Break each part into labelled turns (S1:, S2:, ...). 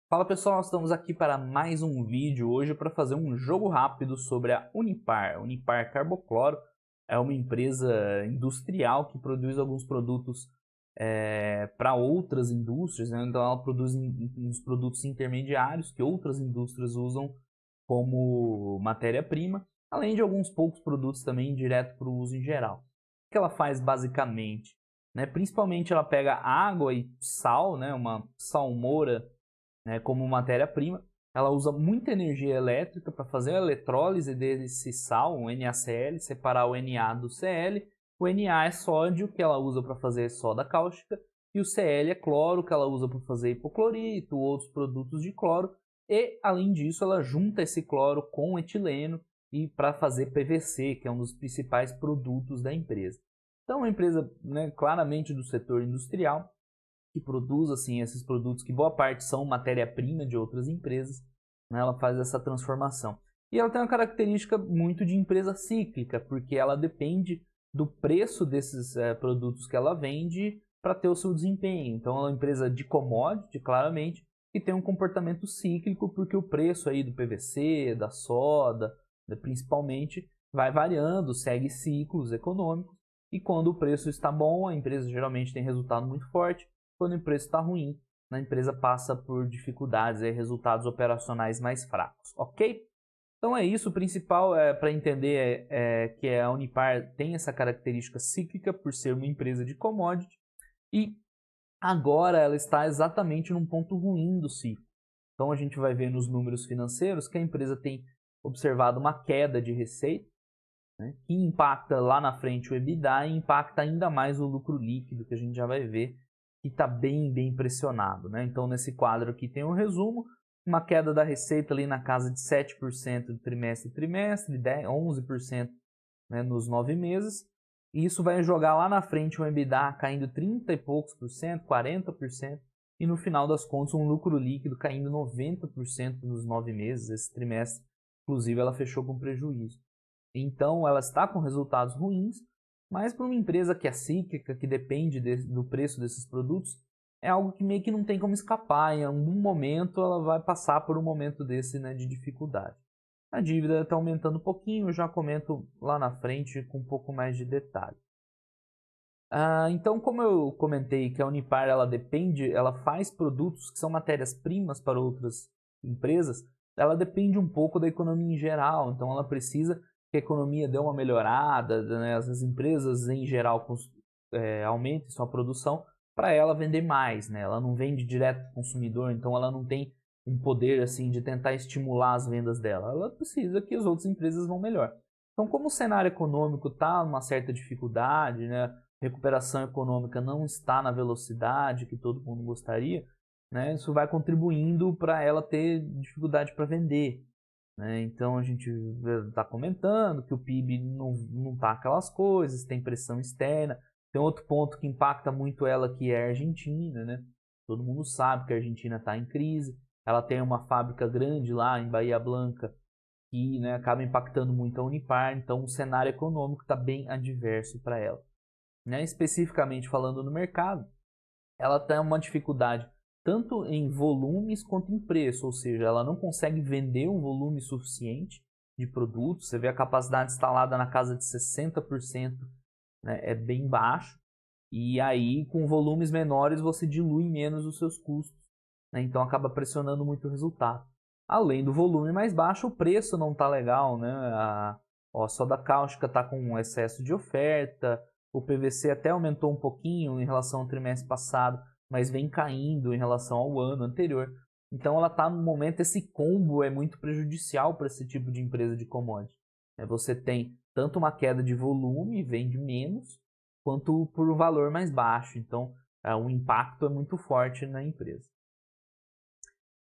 S1: Fala pessoal, nós estamos aqui para mais um vídeo hoje para fazer um jogo rápido sobre a Unipar. Unipar Carbocloro é uma empresa industrial que produz alguns produtos para outras indústrias, né? Então ela produz uns produtos intermediários que outras indústrias usam como matéria-prima, além de alguns poucos produtos também direto para o uso em geral. O que ela faz basicamente? Né? Principalmente ela pega água e sal, né? Uma salmoura, né, como matéria-prima. Ela usa muita energia elétrica para fazer a eletrólise desse sal, o NaCl, separar o Na do Cl. O Na é sódio, que ela usa para fazer soda cáustica, e o Cl é cloro, que ela usa para fazer hipoclorito, outros produtos de cloro. E, além disso, ela junta esse cloro com etileno e para fazer PVC, que é um dos principais produtos da empresa. Então, é uma empresa, né, claramente do setor industrial, que produz assim, esses produtos que boa parte são matéria-prima de outras empresas, né? Ela faz essa transformação. E ela tem uma característica muito de empresa cíclica, porque ela depende do preço desses produtos que ela vende para ter o seu desempenho. Então ela é uma empresa de commodity, claramente, que tem um comportamento cíclico, porque o preço aí do PVC, da soda, principalmente, vai variando, segue ciclos econômicos, e quando o preço está bom, a empresa geralmente tem resultado muito forte. Quando o preço está ruim, a empresa passa por dificuldades e resultados operacionais mais fracos, ok? Então é isso, o principal para entender que a Unipar tem essa característica cíclica por ser uma empresa de commodity e agora ela está exatamente num ponto ruim do ciclo. Então a gente vai ver nos números financeiros que a empresa tem observado uma queda de receita, né, que impacta lá na frente o EBITDA e impacta ainda mais o lucro líquido, que a gente já vai ver que está bem pressionado, né? Então nesse quadro aqui tem um resumo, uma queda da receita ali na casa de 7% de trimestre a trimestre, 11%, né, nos 9 meses, e isso vai jogar lá na frente um EBITDA caindo 30 e poucos por cento, 40%, e no final das contas um lucro líquido caindo 90% nos 9 meses, esse trimestre, inclusive ela fechou com prejuízo. Então ela está com resultados ruins, mas para uma empresa que é cíclica, que depende do preço desses produtos, é algo que meio que não tem como escapar. Em algum momento ela vai passar por um momento desse, né, de dificuldade. A dívida está aumentando um pouquinho, eu já comento lá na frente com um pouco mais de detalhe. Então, como eu comentei que a Unipar ela faz produtos que são matérias-primas para outras empresas, ela depende um pouco da economia em geral, então ela precisa que a economia dê uma melhorada, né? As empresas em geral aumentem sua produção para ela vender mais, né? Ela não vende direto para o consumidor, então ela não tem um poder assim de tentar estimular as vendas dela. Ela precisa que as outras empresas vão melhor. Então, como o cenário econômico está numa certa dificuldade, né? Recuperação econômica não está na velocidade que todo mundo gostaria, né? Isso vai contribuindo para ela ter dificuldade para vender, né? Então a gente está comentando que o PIB não está aquelas coisas, tem pressão externa. Tem outro ponto que impacta muito ela, que é a Argentina, né? Todo mundo sabe que a Argentina está em crise. Ela tem uma fábrica grande lá em Bahia Blanca que, né, acaba impactando muito a Unipar. Então o cenário econômico está bem adverso para ela, né? Especificamente falando no mercado, ela tem uma dificuldade tanto em volumes quanto em preço, ou seja, ela não consegue vender um volume suficiente de produtos. Você vê a capacidade instalada na casa de 60%, né? É bem baixo, e aí com volumes menores você dilui menos os seus custos, né? Então acaba pressionando muito o resultado. Além do volume mais baixo, o preço não está legal, né? A soda cáustica está com um excesso de oferta, o PVC até aumentou um pouquinho em relação ao trimestre passado, mas vem caindo em relação ao ano anterior. Então ela está no momento, esse combo é muito prejudicial para esse tipo de empresa de commodity. Você tem tanto uma queda de volume, vende menos, quanto por um valor mais baixo. Então o impacto é muito forte na empresa.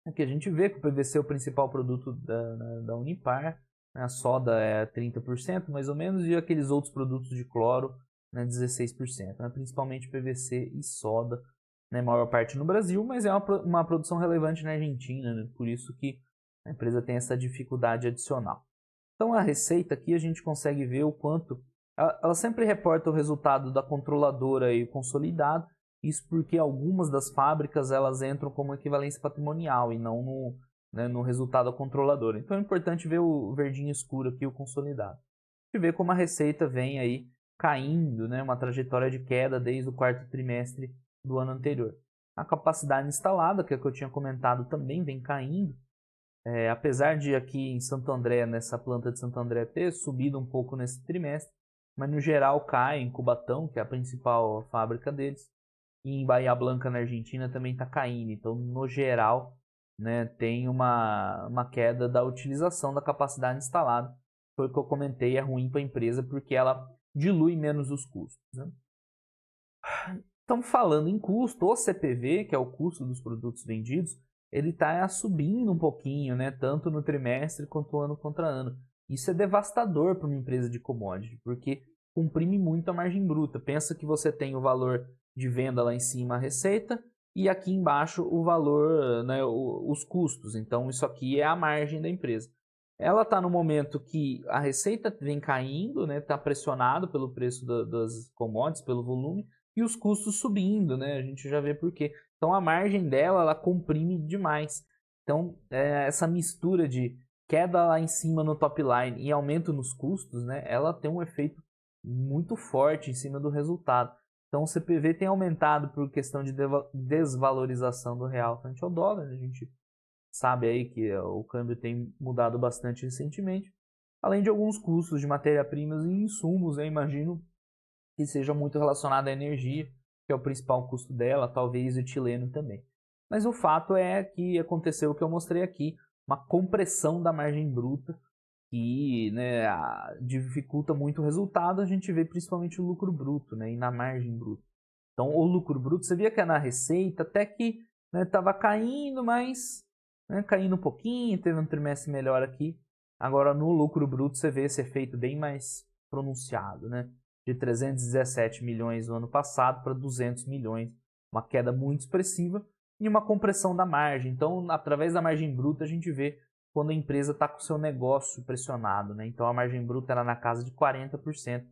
S1: Aqui a gente vê que o PVC é o principal produto da Unipar, né? A soda é 30% mais ou menos, e aqueles outros produtos de cloro, né, 16%, né? Principalmente PVC e soda, né, maior parte no Brasil, mas é uma produção relevante na Argentina, né? Por isso que a empresa tem essa dificuldade adicional. Então a receita aqui a gente consegue ver o quanto ela sempre reporta o resultado da controladora e o consolidado, Isso porque algumas das fábricas elas entram como equivalência patrimonial e não no resultado controlador. Então é importante ver o verdinho escuro aqui, o consolidado. A gente vê como a receita vem aí caindo, né, uma trajetória de queda desde o quarto trimestre do ano anterior. A capacidade instalada, que é o que eu tinha comentado, também vem caindo. Apesar de aqui em Santo André, nessa planta de Santo André, ter subido um pouco nesse trimestre, mas no geral cai em Cubatão, que é a principal fábrica deles, e em Bahia Blanca, na Argentina, também está caindo. Então, no geral, né, tem uma queda da utilização da capacidade instalada. Foi o que eu comentei, é ruim para a empresa porque ela dilui menos os custos. Né? Então, falando em custo, o CPV, que é o custo dos produtos vendidos, ele está subindo um pouquinho, né, tanto no trimestre quanto ano contra ano. Isso é devastador para uma empresa de commodity, porque comprime muito a margem bruta. Pensa que você tem o valor de venda lá em cima, a receita, e aqui embaixo o valor, né, os custos. Então, isso aqui é a margem da empresa. Ela está no momento que a receita vem caindo, né, está pressionado pelo preço das commodities, pelo volume, e os custos subindo, né? A gente já vê por quê. Então a margem dela, ela comprime demais. Então essa mistura de queda lá em cima no top line e aumento nos custos, né? Ela tem um efeito muito forte em cima do resultado. Então o CPV tem aumentado por questão de desvalorização do real frente ao dólar. A gente sabe aí que o câmbio tem mudado bastante recentemente. Além de alguns custos de matéria-primas e insumos, eu imagino que seja muito relacionado à energia, que é o principal custo dela, talvez o etileno também. Mas o fato é que aconteceu o que eu mostrei aqui, uma compressão da margem bruta, que, né, dificulta muito o resultado, a gente vê principalmente o lucro bruto, né, e na margem bruta. Então o lucro bruto, você via que é na receita, até que estava caindo, mas caindo um pouquinho, teve um trimestre melhor aqui. Agora no lucro bruto você vê esse efeito bem mais pronunciado, né? De 317 milhões no ano passado para 200 milhões, uma queda muito expressiva e uma compressão da margem. Então, através da margem bruta, a gente vê quando a empresa está com o seu negócio pressionado. Né? Então, a margem bruta era na casa de 40%,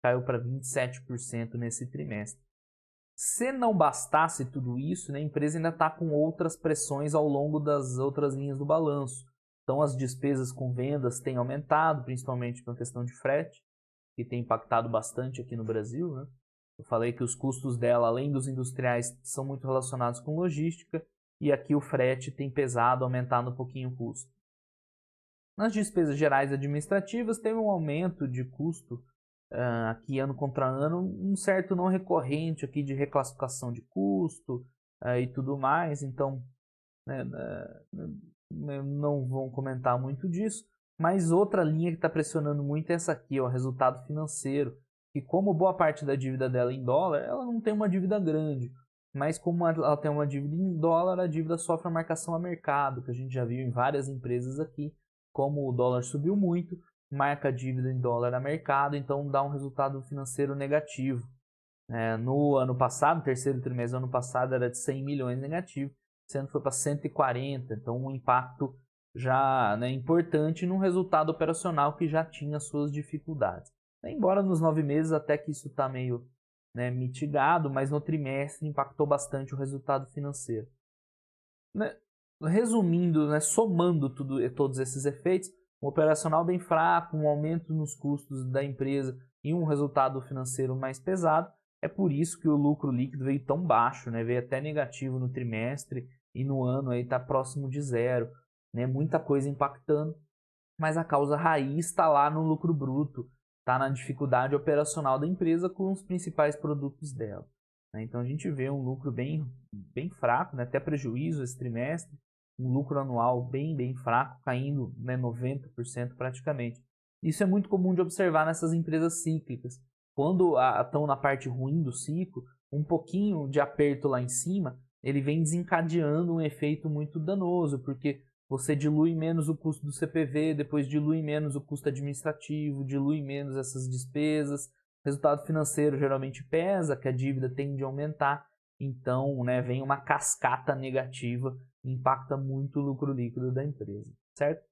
S1: caiu para 27% nesse trimestre. Se não bastasse tudo isso, né, a empresa ainda está com outras pressões ao longo das outras linhas do balanço. Então, as despesas com vendas têm aumentado, principalmente por questão de frete, que tem impactado bastante aqui no Brasil. Né? Eu falei que os custos dela, além dos industriais, são muito relacionados com logística, e aqui o frete tem pesado, aumentado um pouquinho o custo. Nas despesas gerais administrativas, teve um aumento de custo aqui ano contra ano, um certo não recorrente aqui de reclassificação de custo e tudo mais, então não vou comentar muito disso. Mas outra linha que está pressionando muito é essa aqui, o resultado financeiro. E como boa parte da dívida dela é em dólar, ela não tem uma dívida grande. Mas como ela tem uma dívida em dólar, a dívida sofre a marcação a mercado, que a gente já viu em várias empresas aqui. Como o dólar subiu muito, marca a dívida em dólar a mercado, então dá um resultado financeiro negativo. No ano passado, terceiro trimestre do ano passado, era de 100 milhões negativo, sendo que foi para 140, então um impacto já importante num resultado operacional que já tinha suas dificuldades. Embora nos 9 meses até que isso está meio mitigado, mas no trimestre impactou bastante o resultado financeiro. Resumindo, somando todos esses efeitos, um operacional bem fraco, um aumento nos custos da empresa e um resultado financeiro mais pesado, é por isso que o lucro líquido veio tão baixo, veio até negativo no trimestre e no ano está próximo de zero. Muita coisa impactando, mas a causa raiz está lá no lucro bruto, está na dificuldade operacional da empresa com os principais produtos dela. Então a gente vê um lucro bem fraco, até prejuízo esse trimestre, um lucro anual bem fraco, caindo 90% praticamente. Isso é muito comum de observar nessas empresas cíclicas. Quando estão na parte ruim do ciclo, um pouquinho de aperto lá em cima, ele vem desencadeando um efeito muito danoso, porque você dilui menos o custo do CPV, depois dilui menos o custo administrativo, dilui menos essas despesas. O resultado financeiro geralmente pesa, que a dívida tende a aumentar. Então, vem uma cascata negativa e impacta muito o lucro líquido da empresa, certo?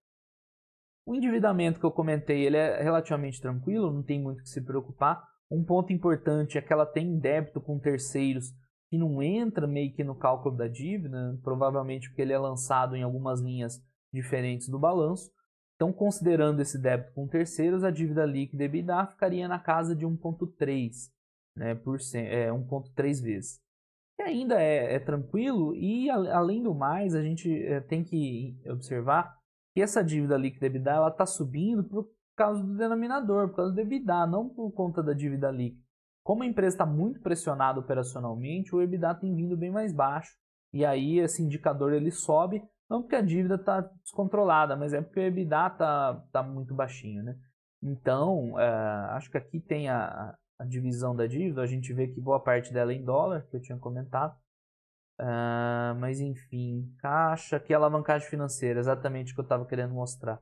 S1: O endividamento que eu comentei, ele é relativamente tranquilo, não tem muito o que se preocupar. Um ponto importante é que ela tem débito com terceiros que não entra meio que no cálculo da dívida, provavelmente porque ele é lançado em algumas linhas diferentes do balanço. Então, considerando esse débito com terceiros, a dívida líquida EBITDA ficaria na casa de 1,3, né, 1,3 vezes. Que ainda é tranquilo e, além do mais, a gente tem que observar que essa dívida líquida EBITDA está subindo por causa do denominador, por causa do EBITDA, não por conta da dívida líquida. Como a empresa está muito pressionada operacionalmente, o EBITDA tem vindo bem mais baixo. E aí esse indicador ele sobe, não porque a dívida está descontrolada, mas é porque o EBITDA está muito baixinho, né? Então, acho que aqui tem a divisão da dívida, a gente vê que boa parte dela é em dólar, que eu tinha comentado. Mas enfim, caixa, aqui é alavancagem financeira, exatamente o que eu estava querendo mostrar.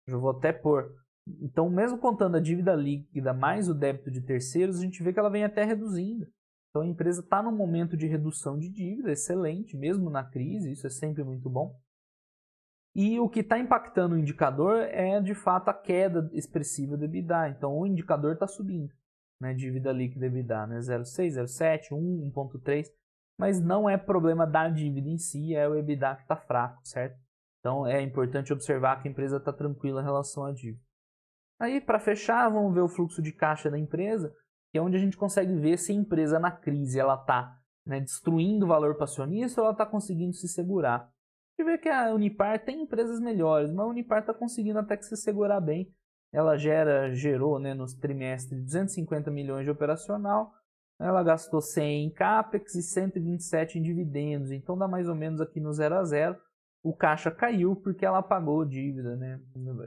S1: Eu vou até pôr. Então, mesmo contando a dívida líquida mais o débito de terceiros, a gente vê que ela vem até reduzindo. Então, a empresa está num momento de redução de dívida, excelente, mesmo na crise, isso é sempre muito bom. E o que está impactando o indicador é, de fato, a queda expressiva do EBITDA. Então, o indicador está subindo, né? Dívida líquida EBITDA, né? 0,6, 0,7, 1, 1,3. Mas não é problema da dívida em si, é o EBITDA que está fraco, certo? Então, é importante observar que a empresa está tranquila em relação à dívida. Aí, para fechar, vamos ver o fluxo de caixa da empresa, que é onde a gente consegue ver se a empresa na crise ela está, né, destruindo o valor para acionista ou ela está conseguindo se segurar. A gente vê que a Unipar tem empresas melhores, mas a Unipar está conseguindo até que se segurar bem. Ela gerou, né, nos trimestres 250 milhões de operacional, ela gastou 100 em CAPEX e 127 em dividendos, então dá mais ou menos aqui no 0 a 0. O caixa caiu porque ela pagou dívida, né?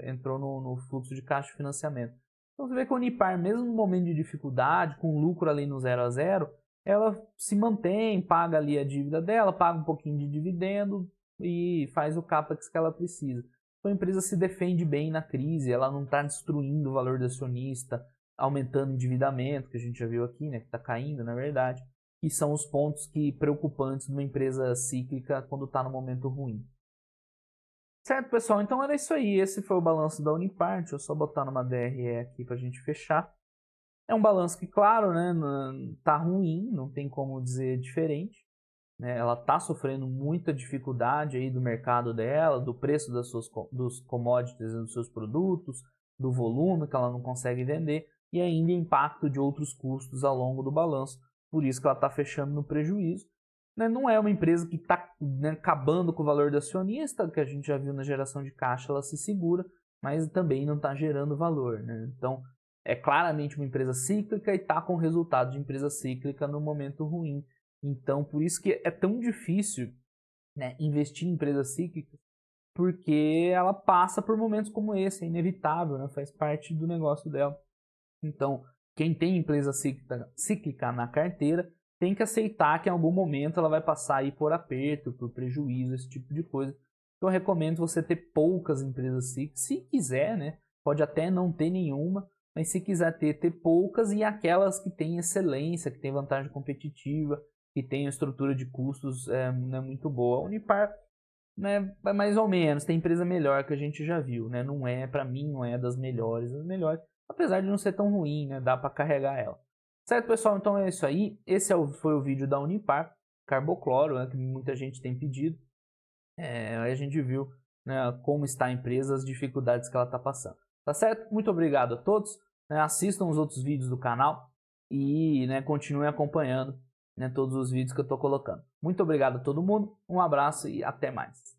S1: Entrou no fluxo de caixa de financiamento. Então você vê que a Unipar, mesmo no momento de dificuldade, com lucro ali no 0 a 0, ela se mantém, paga ali a dívida dela, paga um pouquinho de dividendo e faz o CAPEX que ela precisa. Então a empresa se defende bem na crise, ela não está destruindo o valor do acionista, aumentando o endividamento, que a gente já viu aqui, né? Que está caindo, na verdade. Que são os pontos preocupantes de uma empresa cíclica quando está no momento ruim. Certo, pessoal? Então era isso aí. Esse foi o balanço da Unipar. Deixa eu só botar numa DRE aqui para a gente fechar. É um balanço que, claro, né, tá ruim, não tem como dizer diferente. Né? Ela está sofrendo muita dificuldade aí do mercado dela, do preço dos commodities e dos seus produtos, do volume que ela não consegue vender e ainda impacto de outros custos ao longo do balanço. Por isso que ela está fechando no prejuízo. Não é uma empresa que está, né, acabando com o valor do acionista, que a gente já viu na geração de caixa, ela se segura, mas também não está gerando valor. Né? Então, é claramente uma empresa cíclica e está com resultado de empresa cíclica no momento ruim. Então, por isso que é tão difícil, né, investir em empresas cíclicas, porque ela passa por momentos como esse, é inevitável, né? Faz parte do negócio dela. Então, quem tem empresa cíclica na carteira, tem que aceitar que em algum momento ela vai passar aí por aperto, por prejuízo, esse tipo de coisa. Então eu recomendo você ter poucas empresas cíclicas, se quiser, né? Pode até não ter nenhuma, mas se quiser ter poucas e aquelas que têm excelência, que têm vantagem competitiva, que têm estrutura de custos não é muito boa. A Unipar, né, mais ou menos, tem empresa melhor que a gente já viu, né? Não é, para mim, não é das melhores, apesar de não ser tão ruim, né? Dá para carregar ela. Certo, pessoal? Então é isso aí. Esse foi o vídeo da Unipar, carbocloro, né, que muita gente tem pedido. Aí a gente viu, né, como está a empresa, as dificuldades que ela está passando. Tá certo? Muito obrigado a todos. Né, assistam os outros vídeos do canal e, né, continuem acompanhando, né, todos os vídeos que eu estou colocando. Muito obrigado a todo mundo. Um abraço e até mais.